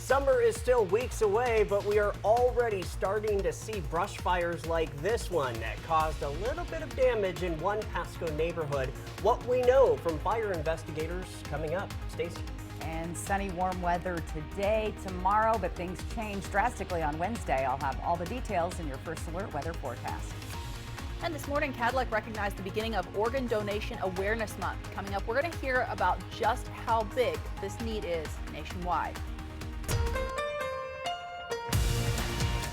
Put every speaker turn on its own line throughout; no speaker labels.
Summer is still weeks away, but we are already starting to see brush fires like this one that caused a little bit of damage in one Pasco neighborhood. What we know from fire investigators coming up. Stacy.
And sunny, warm weather today, tomorrow, but things change drastically on Wednesday. I'll have all the details in your first alert weather forecast.
And this morning, Cadillac recognized the beginning of Organ Donation Awareness Month. Coming up, we're going to hear about just how big this need is nationwide.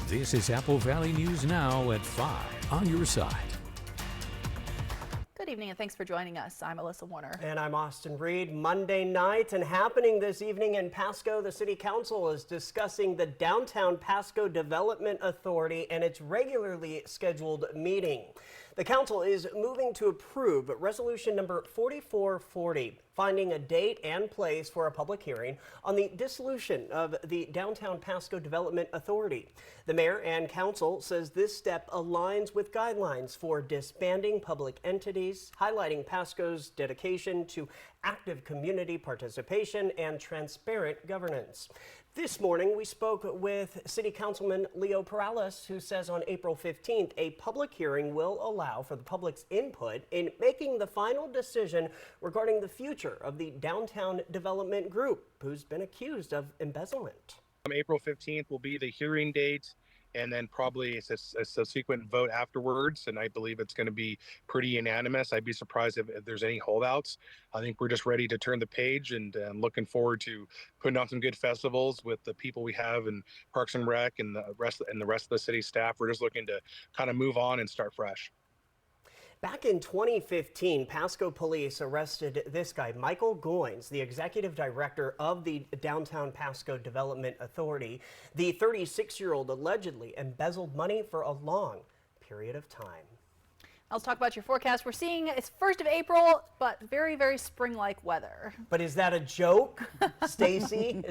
This is Apple Valley News Now at 5 on your side.
Good evening and thanks for joining us. I'm Alyssa Warner.
And I'm Austin Reed. Monday night and happening this evening in Pasco, the City Council is discussing the Downtown Pasco Development Authority and its regularly scheduled meeting. The council is moving to approve resolution number 4440, finding a date and place for a public hearing on the dissolution of the Downtown Pasco Development Authority. The mayor and council says this step aligns with guidelines for disbanding public entities, highlighting Pasco's dedication to active community participation and transparent governance. This morning, we spoke with City Councilman Leo Perales, who says on April 15th, a public hearing will allow for the public's input in making the final decision regarding the future of the Downtown Development Group, who's been accused of embezzlement.
April 15th will be the hearing date, and then probably a subsequent vote afterwards. And I believe it's going to be pretty unanimous. I'd be surprised if there's any holdouts. I think we're just ready to turn the page, and looking forward to putting on some good festivals with the people we have in Parks and Rec and the rest of the city staff. We're just looking to kind of move on and start fresh.
Back in 2015, Pasco police arrested this guy, Michael Goins, the executive director of the Downtown Pasco Development Authority. The 36-year-old allegedly embezzled money for a long period of time.
Let's talk about your forecast. We're seeing it's 1st of April, but very, very spring-like weather.
But is that a joke, Stacy?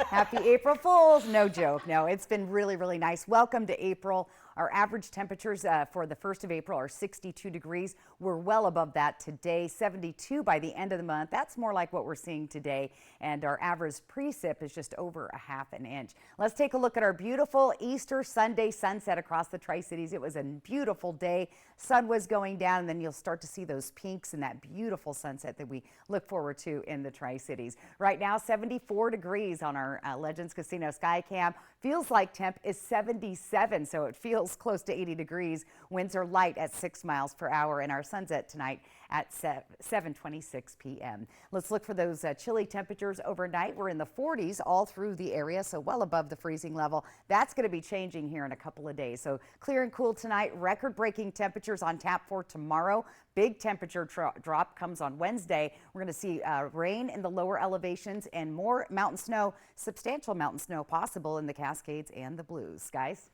Happy April Fools. No joke. No, it's been really, really nice. Welcome to April. Our average temperatures for the 1st of April are 62 degrees. We're well above that today, 72 by the end of the month. That's more like what we're seeing today. And our average precip is just over a half an inch. Let's take a look at our beautiful Easter Sunday sunset across the Tri-Cities. It was a beautiful day. Sun was going down, and then you'll start to see those peaks and that beautiful sunset that we look forward to in the Tri-Cities. Right now, 74 degrees on our Legends Casino Skycam. Feels like temp is 77, so it feels close to 80 degrees. Winds are light at 6 miles per hour, and our sunset tonight at 7:26 p.m. Let's look for those chilly temperatures overnight. We're in the 40s all through the area, so well above the freezing level. That's going to be changing here in a couple of days. So clear and cool tonight. Record-breaking temperatures on tap for tomorrow. Big temperature drop comes on Wednesday. We're going to see rain in the lower elevations and more mountain snow, substantial mountain snow possible in the Cascades and the Blues. Guys?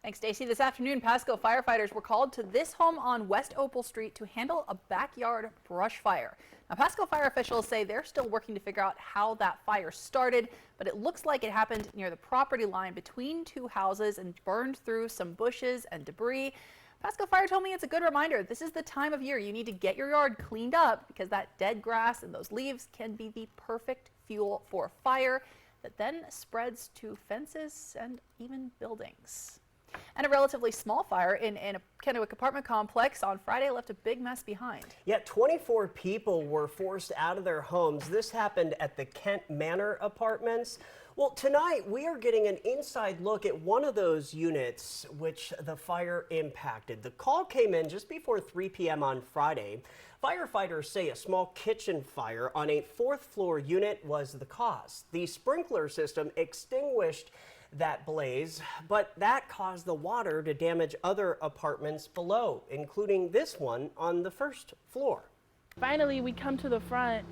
Thanks, Stacy. This afternoon, Pasco firefighters were called to this home on West Opal Street to handle a backyard brush fire. Now, Pasco fire officials say they're still working to figure out how that fire started, but it looks like it happened near the property line between two houses and burned through some bushes and debris. Pasco Fire told me it's a good reminder. This is the time of year you need to get your yard cleaned up, because that dead grass and those leaves can be the perfect fuel for a fire that then spreads to fences and even buildings. And a relatively small fire in a Kennewick apartment complex on Friday left a big mess behind.
Yet 24 people were forced out of their homes. This happened at the Kent Manor Apartments. Well, tonight we are getting an inside look at one of those units which the fire impacted. The call came in just before 3 p.m. on Friday. Firefighters say a small kitchen fire on a 4th floor unit was the cause. The sprinkler system extinguished that blaze, but that caused the water to damage other apartments below, including this one on the 1st floor.
Finally, we come to the front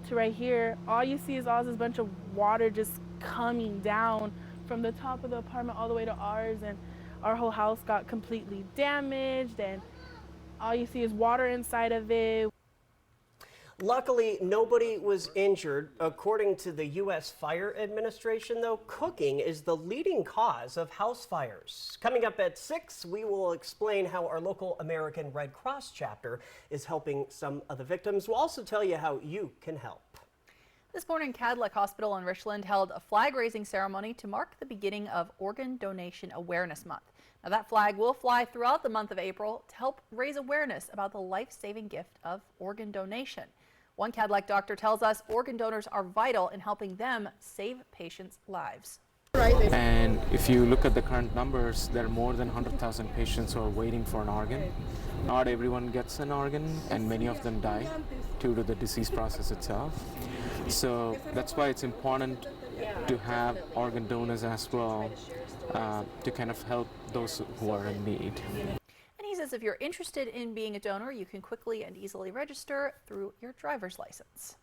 to right here. All you see is all this bunch of water just coming down from the top of the apartment all the way to ours, and our whole house got completely damaged, and all you see is water inside of it.
Luckily, nobody was injured. According to the U.S. Fire Administration, though, cooking is the leading cause of house fires. Coming up at 6, we will explain how our local American Red Cross chapter is helping some of the victims. We'll also tell you how you can help.
This morning, Cadillac Hospital in Richland held a flag-raising ceremony to mark the beginning of Organ Donation Awareness Month. Now, that flag will fly throughout the month of April to help raise awareness about the life-saving gift of organ donation. One Cadillac doctor tells us organ donors are vital in helping them save patients' lives.
And if you look at the current numbers, there are more than 100,000 patients who are waiting for an organ. Not everyone gets an organ, and many of them die due to the disease process itself. So that's why it's important to have organ donors as well, to kind of help those who are in need.
And he says if you're interested in being a donor, you can quickly and easily register through your driver's license.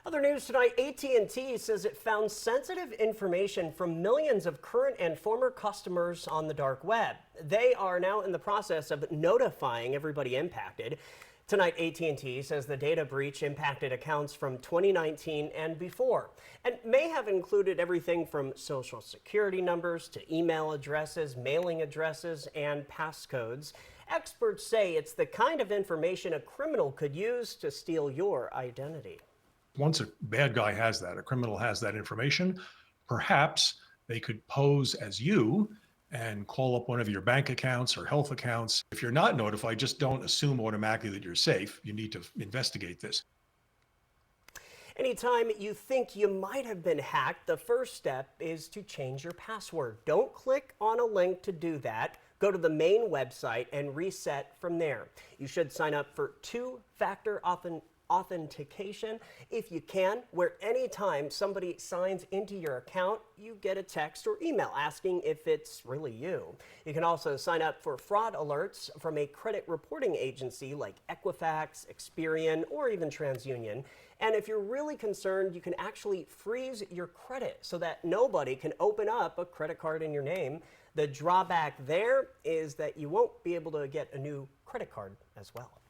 Other news tonight, AT&T says it found sensitive information from millions of current and former customers on the dark web. They are now in the process of notifying everybody impacted. Tonight, AT&T says the data breach impacted accounts from 2019 and before, and may have included everything from social security numbers to email addresses, mailing addresses, and passcodes. Experts say it's the kind of information a criminal could use to steal your identity.
Once a bad guy has that, a criminal has that information, perhaps they could pose as you and call up one of your bank accounts or health accounts. If you're not notified, just don't assume automatically that you're safe. You need to investigate this.
Anytime you think you might have been hacked, the first step is to change your password. Don't click on a link to do that. Go to the main website and reset from there. You should sign up for two-factor authentication if you can, where anytime somebody signs into your account, you get a text or email asking if it's really you. You can also sign up for fraud alerts from a credit reporting agency like Equifax, Experian, or even TransUnion. And if you're really concerned, you can actually freeze your credit so that nobody can open up a credit card in your name. The drawback there is that you won't be able to get a new credit card as well.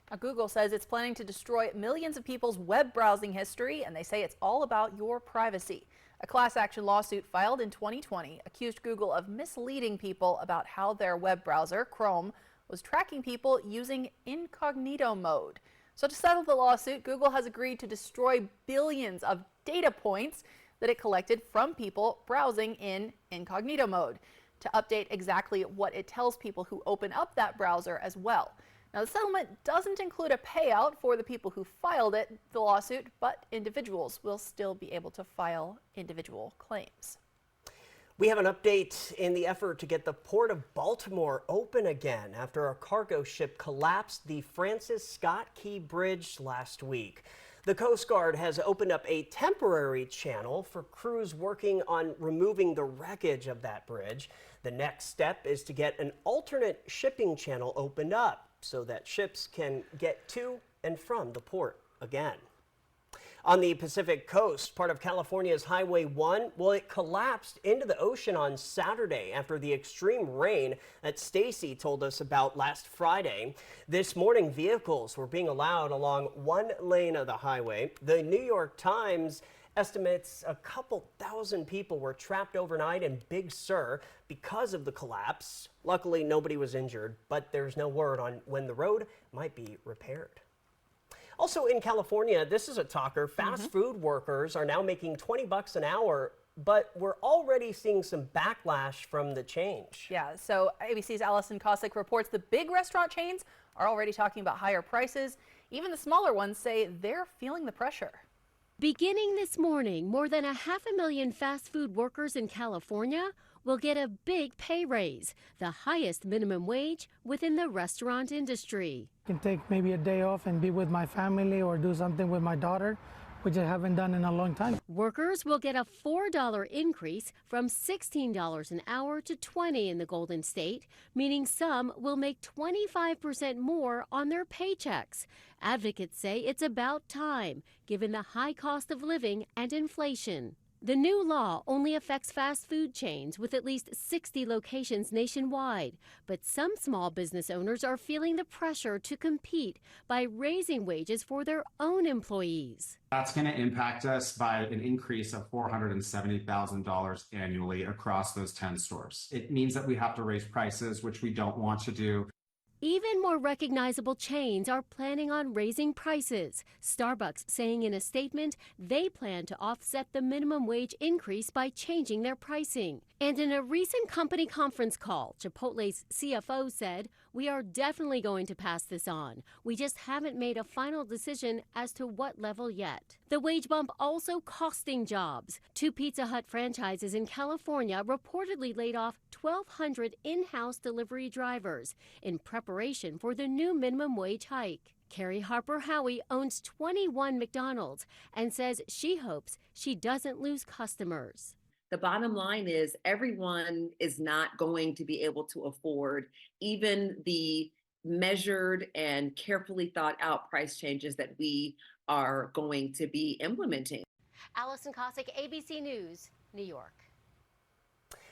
Now, Google says it's planning to destroy millions of people's web browsing history, and they say it's all about your privacy. A class action lawsuit filed in 2020 accused Google of misleading people about how their web browser, Chrome, was tracking people using incognito mode. So to settle the lawsuit, Google has agreed to destroy billions of data points that it collected from people browsing in incognito mode to update exactly what it tells people who open up that browser as well. Now, the settlement doesn't include a payout for the people who filed the lawsuit, but individuals will still be able to file individual claims.
We have an update in the effort to get the Port of Baltimore open again after a cargo ship collapsed the Francis Scott Key Bridge last week. The Coast Guard has opened up a temporary channel for crews working on removing the wreckage of that bridge. The next step is to get an alternate shipping channel opened up so that ships can get to and from the port again. On the Pacific Coast, part of California's Highway 1, well, it collapsed into the ocean on Saturday after the extreme rain that Stacy told us about last Friday. This morning, vehicles were being allowed along one lane of the highway. The New York Times estimates a couple thousand people were trapped overnight in Big Sur because of the collapse. Luckily, nobody was injured, but there's no word on when the road might be repaired. Also in California, this is a talker. Fast food workers are now making 20 bucks an hour, but we're already seeing some backlash from the change.
Yeah, so ABC's Allison Cossack reports the big restaurant chains are already talking about higher prices. Even the smaller ones say they're feeling the pressure.
Beginning this morning, more than 500,000 fast food workers in California will get a big pay raise, the highest minimum wage within the restaurant industry.
I can take maybe a day off and be with my family or do something with my daughter, which I haven't done in a long time.
Workers will get a $4 increase from $16 an hour to $20 in the Golden State, meaning some will make 25% more on their paychecks. Advocates say it's about time, given the high cost of living and inflation. The new law only affects fast food chains with at least 60 locations nationwide, but some small business owners are feeling the pressure to compete by raising wages for their own employees.
That's going to impact us by an increase of $470,000 annually across those 10 stores. It means that we have to raise prices, which we don't want to do.
Even more recognizable chains are planning on raising prices. Starbucks saying in a statement they plan to offset the minimum wage increase by changing their pricing. And in a recent company conference call, Chipotle's CFO said, "We are definitely going to pass this on. We just haven't made a final decision as to what level yet." The wage bump also costing jobs. 2 Pizza Hut franchises in California reportedly laid off 1,200 in-house delivery drivers in preparation for the new minimum wage hike. Carrie Harper Howie owns 21 McDonald's and says she hopes she doesn't lose customers.
The bottom line is everyone is not going to be able to afford even the measured and carefully thought out price changes that we are going to be implementing.
Allison Cossack, ABC News, New York.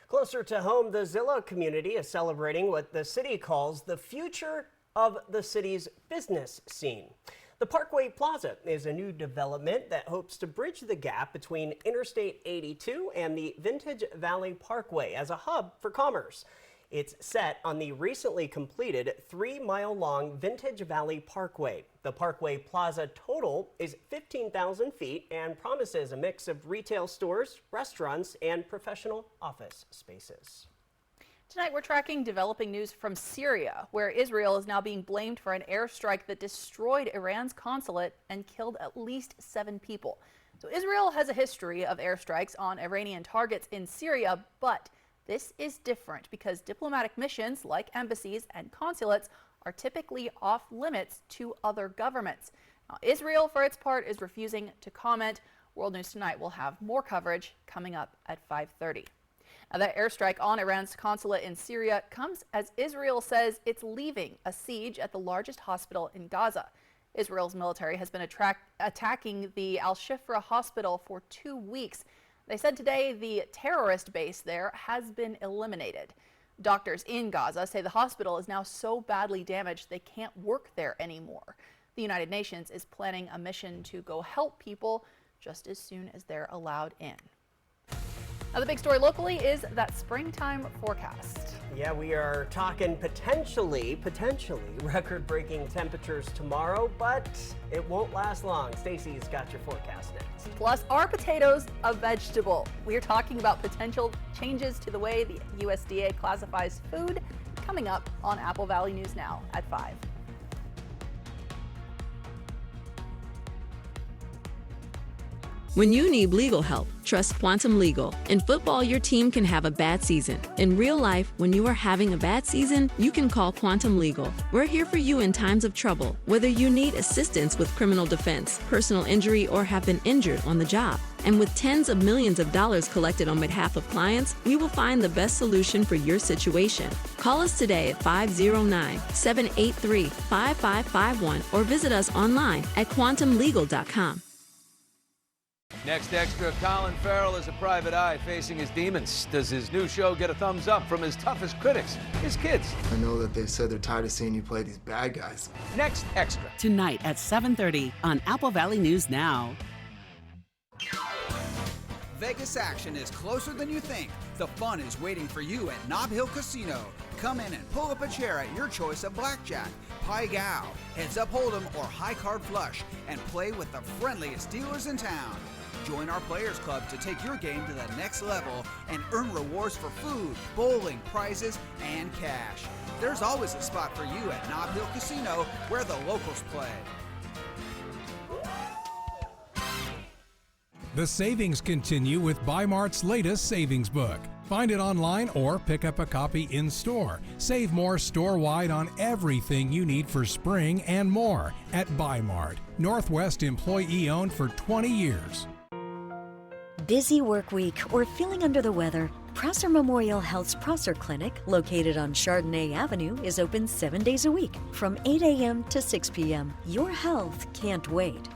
Closer to home, the Zillow community is celebrating what the city calls the future of the city's business scene. The Parkway Plaza is a new development that hopes to bridge the gap between Interstate 82 and the Vintage Valley Parkway as a hub for commerce. It's set on the recently completed 3-mile-long Vintage Valley Parkway. The Parkway Plaza total is 15,000 feet and promises a mix of retail stores, restaurants, and professional office spaces.
Tonight, we're tracking developing news from Syria, where Israel is now being blamed for an airstrike that destroyed Iran's consulate and killed at least 7 people. So Israel has a history of airstrikes on Iranian targets in Syria, but this is different because diplomatic missions like embassies and consulates are typically off limits to other governments. Now, Israel, for its part, is refusing to comment. World News Tonight will have more coverage coming up at 5:30. Now, that airstrike on Iran's consulate in Syria comes as Israel says it's leaving a siege at the largest hospital in Gaza. Israel's military has been attacking the Al-Shifra hospital for 2 weeks. They said today the terrorist base there has been eliminated. Doctors in Gaza say the hospital is now so badly damaged they can't work there anymore. The United Nations is planning a mission to go help people just as soon as they're allowed in. Now, the big story locally is that springtime forecast.
Yeah, we are talking potentially record-breaking temperatures tomorrow, but it won't last long. Stacey's got your forecast next.
Plus, are potatoes a vegetable? We're talking about potential changes to the way the USDA classifies food coming up on Apple Valley News Now at 5.
When you need legal help, trust Quantum Legal. In football, your team can have a bad season. In real life, when you are having a bad season, you can call Quantum Legal. We're here for you in times of trouble, whether you need assistance with criminal defense, personal injury, or have been injured on the job. And with tens of millions of dollars collected on behalf of clients, we will find the best solution for your situation. Call us today at 509-783-5551 or visit us online at quantumlegal.com.
Next extra, Colin Farrell is a private eye facing his demons. Does his new show get a thumbs up from his toughest critics, his kids?
I know that they said they're tired of seeing you play these bad guys.
Next extra.
Tonight at 7:30 on Apple Valley News Now.
Vegas action is closer than you think. The fun is waiting for you at Nob Hill Casino. Come in and pull up a chair at your choice of blackjack, Pai Gow, heads up hold'em, or high card flush, and play with the friendliest dealers in town. Join our Players Club to take your game to the next level and earn rewards for food, bowling, prizes, and cash. There's always a spot for you at Nob Hill Casino where the locals play.
The savings continue with Bi-Mart's latest savings book. Find it online or pick up a copy in store. Save more store-wide on everything you need for spring and more at Bi-Mart. Northwest employee-owned for 20 years.
Busy work week or feeling under the weather? Prosser Memorial Health's Prosser Clinic, located on Chardonnay Avenue, is open 7 days a week from 8 a.m. to 6 p.m. Your health can't wait.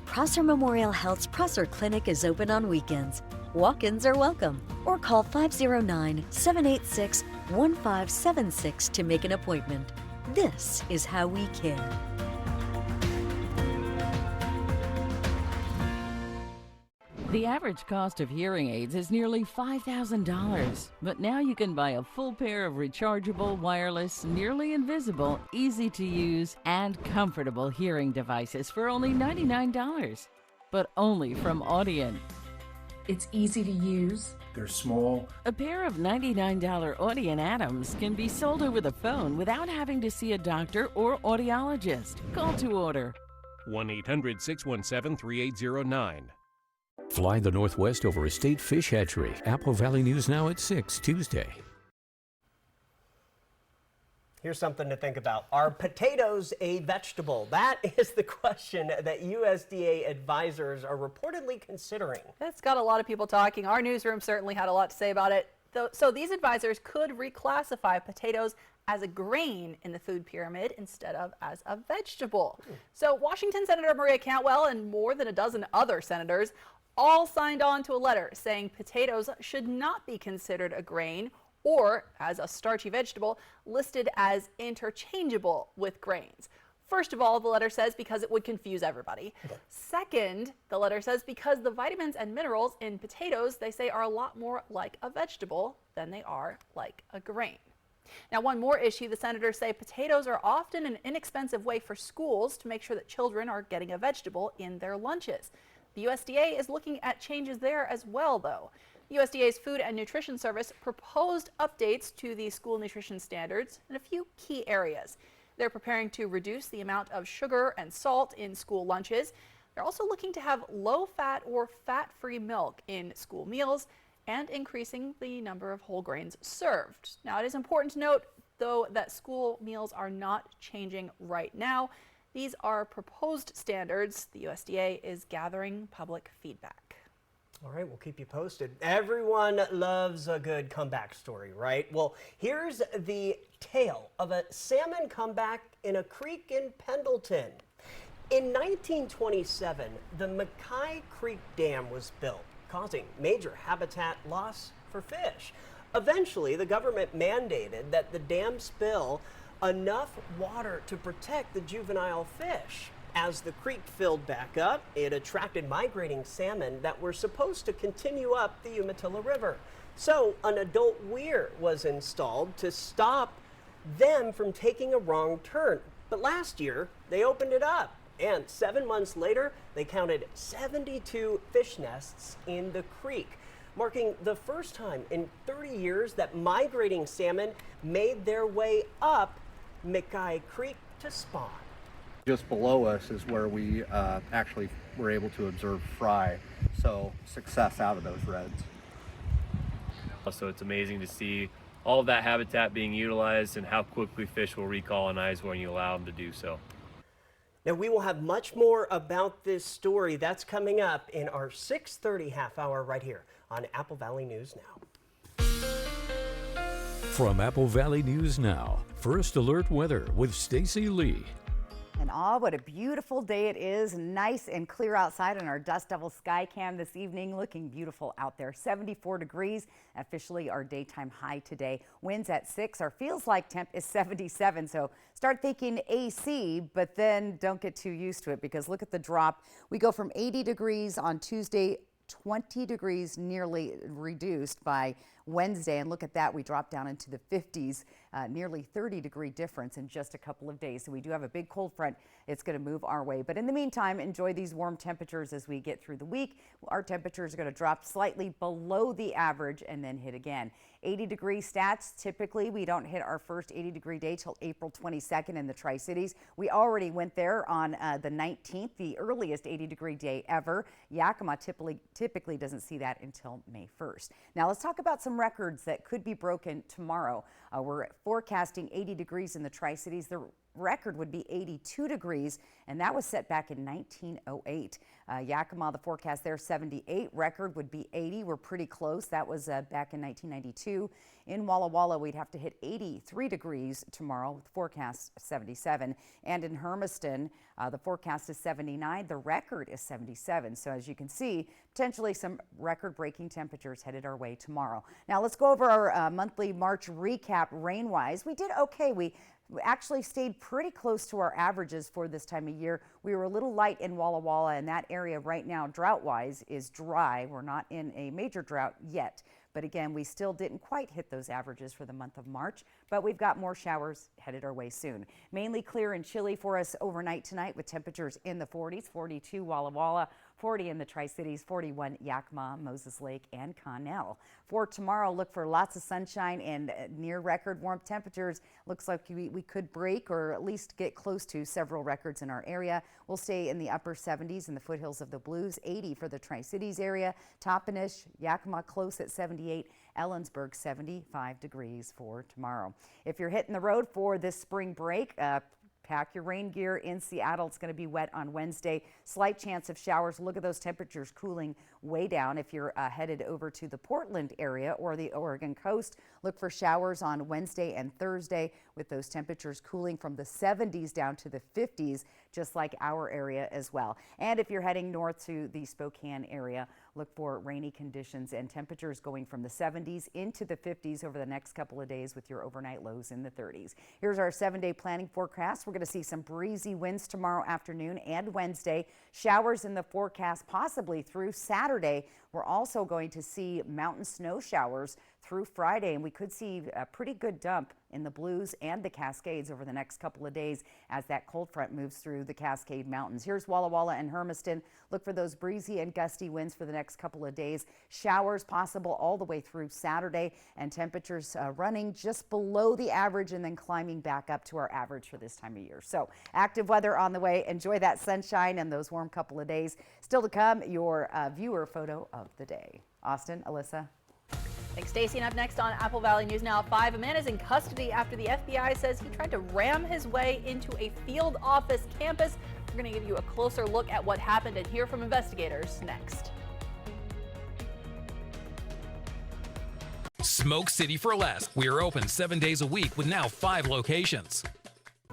Prosser Memorial Health's Prosser Clinic is open on weekends. Walk-ins are welcome, or call 509-786-1576 to make an appointment. This is how we care.
The average cost of hearing aids is nearly $5,000, but now you can buy a full pair of rechargeable, wireless, nearly invisible, easy to use, and comfortable hearing devices for only $99, but only from Audient.
It's easy to use.
They're small.
A pair of $99 Audient Atoms can be sold over the phone without having to see a doctor or audiologist. Call to order.
1-800-617-3809. Fly the Northwest over a state fish hatchery. Apple Valley News Now at 6 Tuesday.
Here's something to think about. Are potatoes a vegetable? That is the question that USDA advisors are reportedly considering.
That's got a lot of people talking. Our newsroom certainly had a lot to say about it. So these advisors could reclassify potatoes as a grain in the food pyramid instead of as a vegetable. So Washington Senator Maria Cantwell and more than a dozen other senators all signed on to a letter saying potatoes should not be considered a grain or as a starchy vegetable listed as interchangeable with grains. First of all, the letter says because it would confuse everybody. Second, the letter says because the vitamins and minerals in potatoes, they say, are a lot more like a vegetable than they are like a grain. Now, one more issue, the senators say potatoes are often an inexpensive way for schools to make sure that children are getting a vegetable in their lunches. The USDA is looking at changes there as well, though. USDA's Food and Nutrition Service proposed updates to the school nutrition standards in a few key areas. They're preparing to reduce the amount of sugar and salt in school lunches. They're also looking to have low-fat or fat-free milk in school meals and increasing the number of whole grains served. Now, it is important to note, though, that school meals are not changing right now. These are proposed standards. The USDA is gathering public feedback.
All right, we'll keep you posted. Everyone loves a good comeback story, right? Well, here's the tale of a salmon comeback in a creek in Pendleton. In 1927, the Mackay Creek Dam was built, causing major habitat loss for fish. Eventually, the government mandated that the dam spill enough water to protect the juvenile fish. As the creek filled back up, it attracted migrating salmon that were supposed to continue up the Umatilla River. So an adult weir was installed to stop them from taking a wrong turn. But last year, they opened it up. And 7 months later, they counted 72 fish nests in the creek, marking the first time in 30 years that migrating salmon made their way up Mackay Creek to spawn.
Just below us is where we actually were able to observe fry, so success out of those reds.
So it's amazing to see all of that habitat being utilized and how quickly fish will recolonize when you allow them to do so.
Now, we will have much more about this story. That's coming up in our 6:30 half hour right here on Apple Valley News Now.
From Apple Valley News Now, First Alert Weather with Stacy Lee.
And what a beautiful day it is. Nice and clear outside on our Dust Devil Sky Cam this evening. Looking beautiful out there. 74 degrees, officially our daytime high today. Winds at 6. Our feels like temp is 77. So start thinking AC, but then don't get too used to it because look at the drop. We go from 80 degrees on Tuesday, 20 degrees nearly reduced by Wednesday, and look at that, we dropped down into the 50s, nearly 30-degree difference in just a couple of days. So we do have a big cold front. It's going to move our way. But in the meantime, enjoy these warm temperatures as we get through the week. Our temperatures are going to drop slightly below the average and then hit again. 80-degree stats. Typically, we don't hit our first 80-degree day till April 22nd in the Tri-Cities. We already went there on the 19th, the earliest 80-degree day ever. Yakima typically doesn't see that until May 1st. Now let's talk about some records that could be broken tomorrow. We're forecasting 80 degrees in the Tri-Cities. The record would be 82 degrees, and that was set back in 1908. Yakima, the forecast there, 78. Record would be 80. We're pretty close. That was back in 1992. In Walla Walla, we'd have to hit 83 degrees tomorrow, with forecast 77. And in Hermiston, the forecast is 79. The record is 77. So as you can see, Potentially some record-breaking temperatures headed our way tomorrow. Now let's go over our monthly March recap rain-wise. We did okay. We actually stayed pretty close to our averages for this time of year. We were a little light in Walla Walla, and that area right now, drought-wise, is dry. We're not in a major drought yet. But again, we still didn't quite hit those averages for the month of March, but we've got more showers headed our way soon. Mainly clear and chilly for us overnight tonight with temperatures in the 40s, 42 Walla Walla, 40 in the Tri-Cities, 41 Yakima, Moses Lake, and Connell. For tomorrow, look for lots of sunshine and near record warmth temperatures. Looks like we could break or at least get close to several records in our area. We'll stay in the upper 70s in the foothills of the Blues, 80 for the Tri-Cities area, Toppenish, Yakima close at 78, Ellensburg 75 degrees for tomorrow. If you're hitting the road for this spring break, pack your rain gear in Seattle. It's going to be wet on Wednesday. Slight chance of showers. Look at those temperatures cooling way down. If you're headed over to the Portland area or the Oregon coast, look for showers on Wednesday and Thursday with those temperatures cooling from the 70s down to the 50s, just like our area as well. And if you're heading north to the Spokane area, look for rainy conditions and temperatures going from the 70s into the 50s over the next couple of days with your overnight lows in the 30s. Here's our 7-day planning forecast. We're going to see some breezy winds tomorrow afternoon and Wednesday. Showers in the forecast possibly through Saturday. We're also going to see mountain snow showers through Friday, and we could see a pretty good dump in the Blues and the Cascades over the next couple of days as that cold front moves through the Cascade Mountains. Here's Walla Walla and Hermiston. Look for those breezy and gusty winds for the next couple of days. Showers possible all the way through Saturday, and temperatures running just below the average and then climbing back up to our average for this time of year. So active weather on the way. Enjoy that sunshine and those warm couple of days. Still to come, your viewer photo of the day. Austin, Alyssa.
Thanks, Stacey. And up next on Apple Valley News Now at 5, a man is in custody after the FBI says he tried to ram his way into a field office campus. We're going to give you a closer look at what happened and hear from investigators next.
Smoke City for Less. We are open 7 days a week with now 5 locations.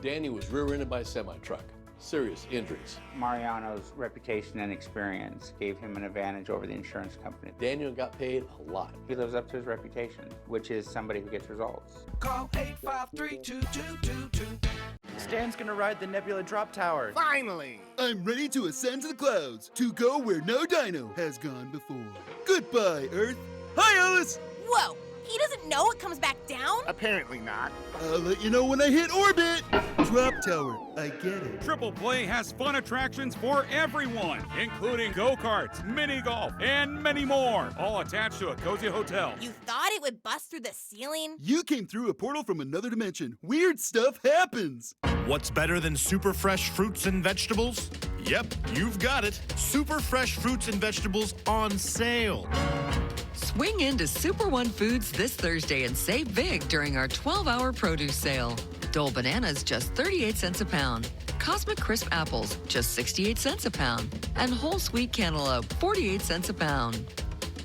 Danny was rear-ended by a semi-truck. Serious injuries.
Mariano's reputation and experience gave him an advantage over the insurance company.
Daniel got paid a lot.
He lives up to his reputation, which is somebody who gets results.
Call 853-2222.
Stan's gonna ride the Nebula drop tower.
Finally! I'm ready to ascend to the clouds, to go where no dino has gone before. Goodbye, Earth. Hi, Alice!
Whoa! He doesn't know it comes back down?
Apparently not. I'll let you know when I hit orbit. Drop tower, I get it.
Triple Play has fun attractions for everyone, including go-karts, mini golf, and many more, all attached to a cozy hotel.
You thought it would bust through the ceiling?
You came through a portal from another dimension. Weird stuff happens.
What's better than super fresh fruits and vegetables? Yep, you've got it. Super fresh fruits and vegetables on sale.
Swing into Super One Foods this Thursday and save big during our 12-hour produce sale. Dole bananas just 38 cents a pound. Cosmic Crisp apples just 68 cents a pound. And whole sweet cantaloupe 48 cents a pound.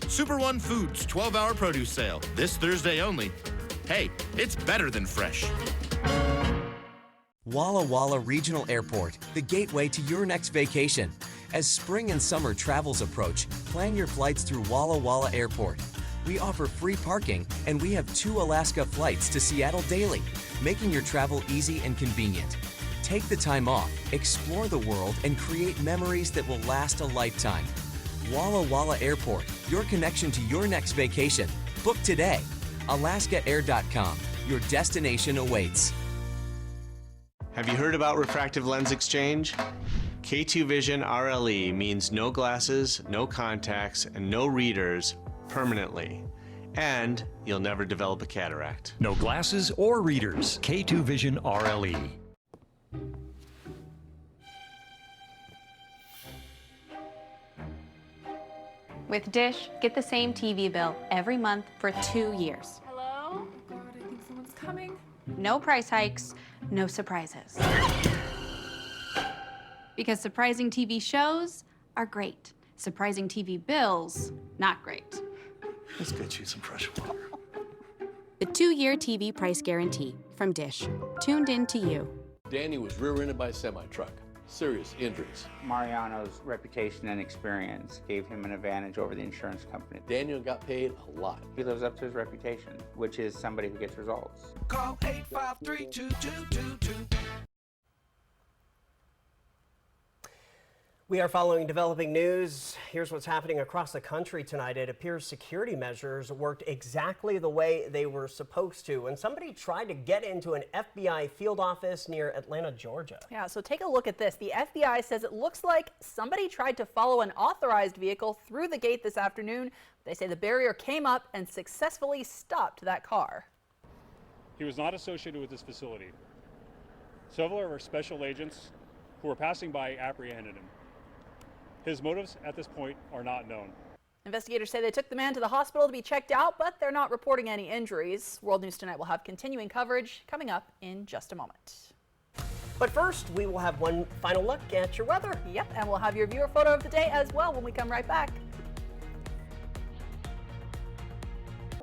Super One Foods 12-hour produce sale this Thursday only. Hey, it's better than fresh.
Walla Walla Regional Airport, the gateway to your next vacation. As spring and summer travels approach, plan your flights through Walla Walla Airport. We offer free parking, and we have 2 Alaska flights to Seattle daily, making your travel easy and convenient. Take the time off, explore the world, and create memories that will last a lifetime. Walla Walla Airport, your connection to your next vacation. Book today. AlaskaAir.com. Your destination awaits.
Have you heard about refractive lens exchange? K2 Vision RLE means no glasses, no contacts, and no readers permanently. And you'll never develop a cataract.
No glasses or readers. K2 Vision RLE.
With Dish, get the same TV bill every month for 2 years.
Hello? God, I think someone's coming.
No price hikes, no surprises. Because surprising TV shows are great. Surprising TV bills, not great.
Let's get you some fresh water.
The 2-year TV price guarantee from Dish. Tuned in to you.
Danny was rear-ended by a semi-truck. serious injuries.
Mariano's reputation and experience gave him an advantage over the insurance company.
Daniel got paid a lot.
He lives up to his reputation, which is somebody who gets results.
Call 853-2222.
We are following developing news. Here's what's happening across the country tonight. It appears security measures worked exactly the way they were supposed to when somebody tried to get into an FBI field office near Atlanta, Georgia.
Yeah, so take a look at this. The FBI says it looks like somebody tried to follow an authorized vehicle through the gate this afternoon. They say the barrier came up and successfully stopped that car.
He was not associated with this facility. Several of our special agents who were passing by apprehended him. His motives at this point are not known.
Investigators say they took the man to the hospital to be checked out, but they're not reporting any injuries. World News Tonight will have continuing coverage coming up in just a moment.
But first, we will have one final look at your weather.
Yep, and we'll have your viewer photo of the day as well when we come right back.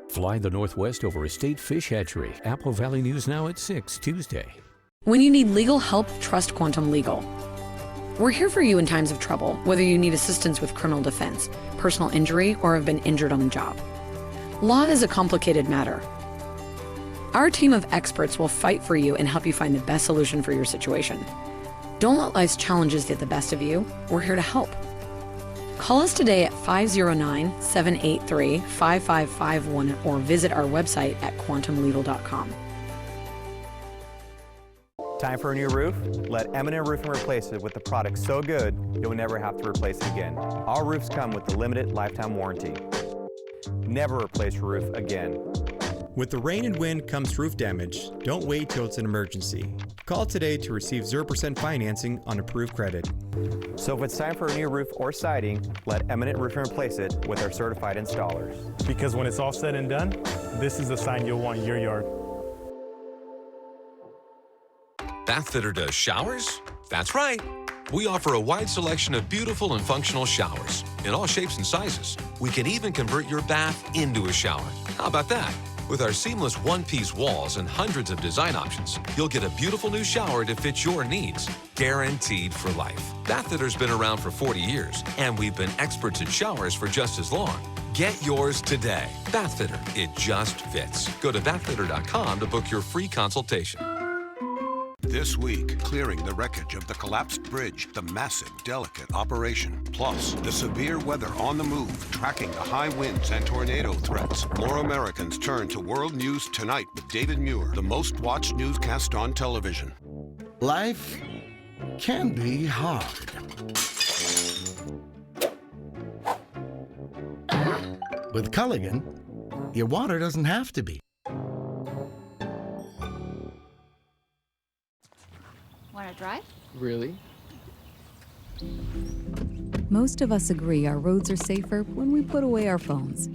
Fly the Northwest over a state fish hatchery. Apple Valley News Now at 6 Tuesday.
When you need legal help, trust Quantum Legal. We're here for you in times of trouble, whether you need assistance with criminal defense, personal injury, or have been injured on the job. Law is a complicated matter. Our team of experts will fight for you and help you find the best solution for your situation. Don't let life's challenges get the best of you. We're here to help. Call us today at 509-783-5551 or visit our website at quantumlegal.com.
Time for a new roof? Let Eminent Roofing replace it with a product so good you'll never have to replace it again. Our roofs come with a limited lifetime warranty. Never replace your roof again.
With the rain and wind comes roof damage. Don't wait till it's an emergency. Call today to receive 0% financing on approved credit.
So if it's time for a new roof or siding, let Eminent Roofing replace it with our certified installers.
Because when it's all said and done, this is a sign you'll want in your yard.
Bathfitter does showers? That's right. We offer a wide selection of beautiful and functional showers in all shapes and sizes. We can even convert your bath into a shower. How about that? With our seamless one-piece walls and hundreds of design options, you'll get a beautiful new shower to fit your needs, guaranteed for life. Bathfitter's been around for 40 years, and we've been experts at showers for just as long. Get yours today. Bathfitter, it just fits. Go to bathfitter.com to book your free consultation.
This week, clearing the wreckage of the collapsed bridge, the massive, delicate operation, plus the severe weather on the move, tracking the high winds and tornado threats. More Americans turn to World News Tonight with David Muir, the most watched newscast on television.
Life can be hard. With Culligan, your water doesn't have to be.
Want to drive?
Really?
Most of us agree our roads are safer when we put away our phones.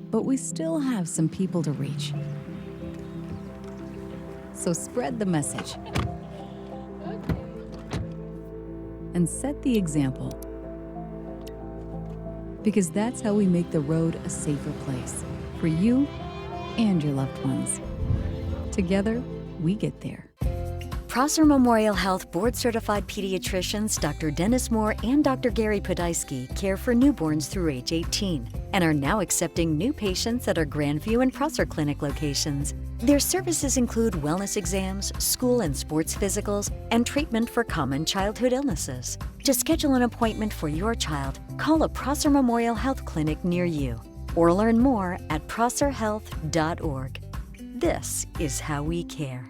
But we still have some people to reach. So spread the message. And set the example. Because that's how we make the road a safer place for you and your loved ones. Together, we get there.
Prosser Memorial Health board-certified pediatricians Dr. Dennis Moore and Dr. Gary Podolsky care for newborns through age 18 and are now accepting new patients at our Grandview and Prosser Clinic locations. Their services include wellness exams, school and sports physicals, and treatment for common childhood illnesses. To schedule an appointment for your child, call a Prosser Memorial Health Clinic near you or learn more at prosserhealth.org. This is how we care.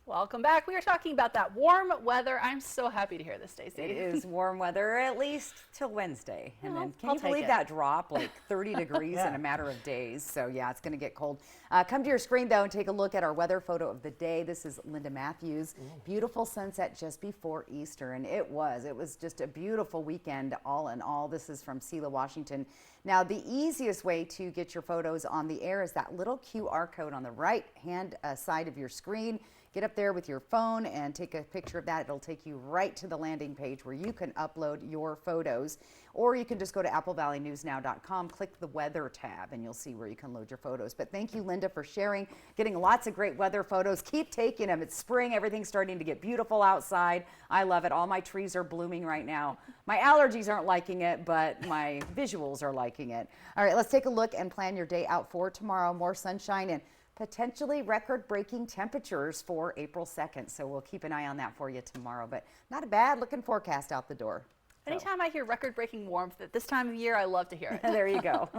Welcome back. We are talking about that warm weather. I'm so happy to hear this, Stacey.
It is warm weather, at least till Wednesday. And then can
I'll
you
take
believe
it.
that drop, like 30 degrees in a matter of days? So yeah, it's going to get cold. Come to your screen though and take a look at our weather photo of the day. This is Linda Matthews. Beautiful sunset just before Easter, and it was just a beautiful weekend all in all. This is from Selah, Washington. Now, the easiest way to get your photos on the air is that little QR code on the right-hand side of your screen. Get up there with your phone and take a picture of that. It'll take you right to the landing page where you can upload your photos. Or you can just go to applevalleyNewsNow.com, click the weather tab, and you'll see where you can load your photos. But thank you, Linda, for sharing, getting lots of great weather photos. Keep taking them. It's spring. Everything's starting to get beautiful outside. I love it. All my trees are blooming right now. My allergies aren't liking it, but my visuals are liking it. All right, let's take a look and plan your day out for tomorrow. More sunshine and potentially record-breaking temperatures for April 2nd. So we'll keep an eye on that for you tomorrow, but not a bad looking forecast out the door.
Anytime I hear record-breaking warmth at this time of year, I love to hear it.
There you go.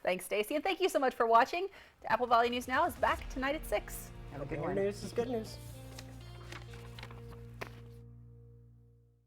Thanks, Stacy, and thank you so much for watching. The Apple Valley News Now is back tonight at 6.
Have a good
Good
one.
news is good news.